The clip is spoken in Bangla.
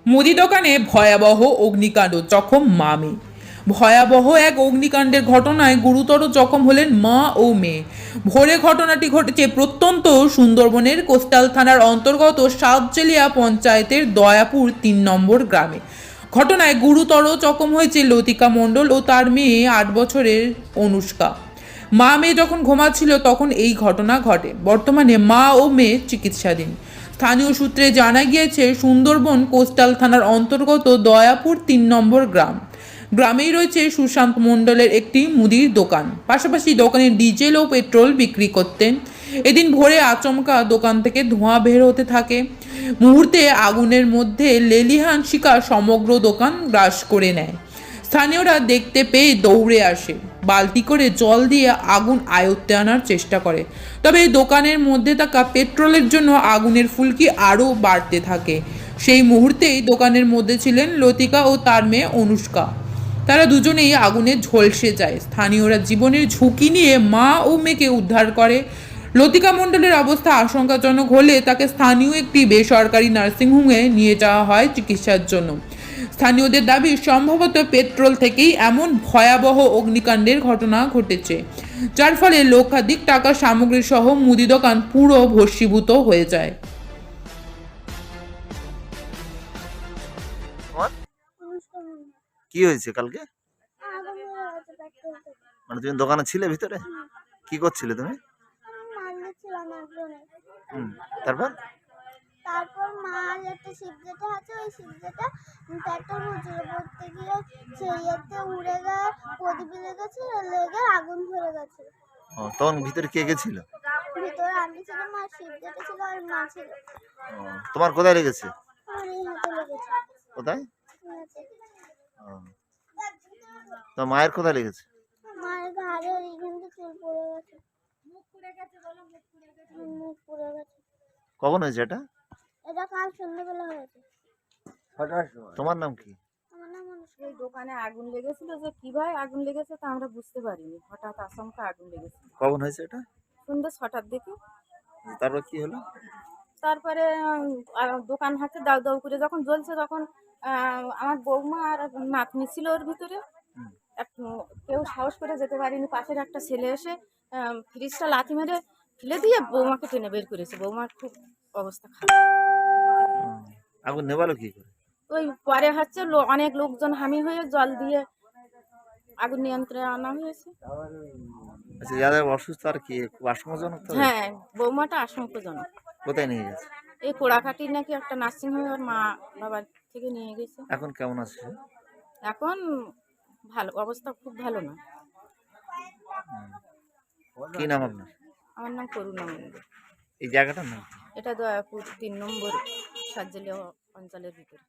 মুদি দোকানে ভয়াবহ অগ্নিকাণ্ড, জখম মা মেয়ে। ভয়াবহ এক অগ্নিকাণ্ডের ঘটনায় গুরুতর জখম হলেন মা ও মেয়ে। ভোরে ঘটনাটি ঘটেছে প্রত্যন্ত সুন্দরবনের কোস্টাল থানার অন্তর্গত সাতজেলিয়া পঞ্চায়েতের দয়াপুর ৩ নম্বর গ্রামে। ঘটনায় গুরুতর জখম হয়েছে লতিকা মণ্ডল ও তার মেয়ে ৮ বছরের অনুষ্কা। মা মেয়ে যখন ঘুমাচ্ছিল তখন এই ঘটনা ঘটে। বর্তমানে মা ও মেয়ে চিকিৎসাধীন। স্থানীয় সূত্রে জানা গিয়েছে, সুন্দরবন কোস্টাল থানার অন্তর্গত দয়াপুর ৩ নম্বর গ্রাম। গ্রামেই রয়েছে সুশান্ত মণ্ডলের একটি মুদির দোকান, পাশাপাশি দোকানে ডিজেল ও পেট্রোল বিক্রি করতেন। এদিন ভোরে আচমকা দোকান থেকে ধোঁয়া বের হতে থাকে। মুহূর্তে আগুনের মধ্যে লেলিহান শিখা সমগ্র দোকান গ্রাস করে নেয়। স্থানীয়রা দেখতে পেয়ে দৌড়ে আসে, বালতি করে জল দিয়ে আগুন আয়ত্তে আনার চেষ্টা করে। তবে এই দোকানের মধ্যে থাকা পেট্রোলের জন্য আগুনের ফুলকি আরও বাড়তে থাকে। সেই মুহূর্তেই দোকানের মধ্যে ছিলেন লতিকা ও তার মেয়ে অনুষ্কা। তারা দুজনেই আগুনে ঝলসে যায়। স্থানীয়রা জীবনের ঝুঁকি নিয়ে মা ও মেয়েকে উদ্ধার করে। লতিকা মণ্ডলের অবস্থা আশঙ্কাজনক হলে তাকে স্থানীয় একটি বেসরকারি নার্সিংহোমে নিয়ে যাওয়া হয় চিকিৎসার জন্য। স্থানীয়দের দাবি, সম্ভবত পেট্রোল থেকেই এমন ভয়াবহ অগ্নিকাণ্ডের ঘটনা ঘটেছে, যার ফলে লক্ষাধিক টাকার সামগ্রী সহ মুদি দোকান পুরো ভস্মীভূত হয়ে যায়। তোমার কি হয়েছে কালকে? মানে তুমি দোকানে ছিলে ভিতরে? কি করছিলে তুমি? হুম, তারপর? তারপর মার একটা সিগারেট আছে, ওই সিগারেটটা পেট্রোল পড়তে গিয়ে সেইতে উড়ে গিয়ে প্রদীপে লেগেছে, লেগে আগুন ধরে গেছে। ও, তখন ভিতরে কে কে ছিল? ভিতরে আমি ছিলাম, আর সিগারেট ছিল, আর মা ছিল। ও, তোমার কোথায় লেগেছে? আমার এই হাতে লেগেছে। কোথায়? এই হাতে। ও, তো মায়ের কোথায় লেগেছে? মায়ের ঘাড়ে এইখান থেকে চুল পড়ে গেছে। মুখ পুড়ে গেছে, বলো মুখ পুড়ে গেছে। মুখ পুড়ে গেছে। কখন হয়েছে এটা? এটা কাল সন্ধ্যাবেলা হয়েছে। তোমার নাম কি? আমার নাম অনুষ্কা। এই দোকানে আগুন লেগেছিল, যে কিভাবে আগুন লেগেছে তা আমরা বুঝতে পারিনি। হঠাৎ আচমকা আগুন লেগেছে কখন হয়েছে এটা? সন্ধ্যে ৬টার দিকে। তারপর কি হলো? তারপরে দোকান হাতে দাউ দাউ করে যখন জ্বলছে, তখন আমার বৌমা আর নাতনি ছিল ওর ভিতরে। হুম, কেউ সাহস করে যেতে পারেনি। পাশের একটা ছেলে এসে ফ্রিজটা লাথি মেরে ফেলে দিয়ে বৌমাকে টেনে বের করেছে। বৌমার খুব অবস্থা খারাপ। হুম। আগুন নেভালো কি করে? ওই পরে হচ্ছে অনেক লোকজন হামি হয়ে জল দিয়ে আগুন নিয়ন্ত্রণে আনা হয়েছে। আচ্ছা, যাদের অসুস্থ আর কি খুব আশঙ্কাজনক তো? হ্যাঁ, বৌমাটা আশঙ্কাজনক। কোথায় নিয়ে গেছে? এই পোড়াকাটির নাকি একটা নার্সিংহোমে ওর মা বাবার থেকে নিয়ে গেছে। এখন কেমন আছে সে? এখন ভালো অবস্থা, খুব ভালো না। কি নাম আপনার? আমার নাম করুণা মন্ডল। এই জায়গাটার নাম কি? এটা দয়াপুর ৩ নম্বর সাতজেলিয়া অঞ্চলের ভিতরে।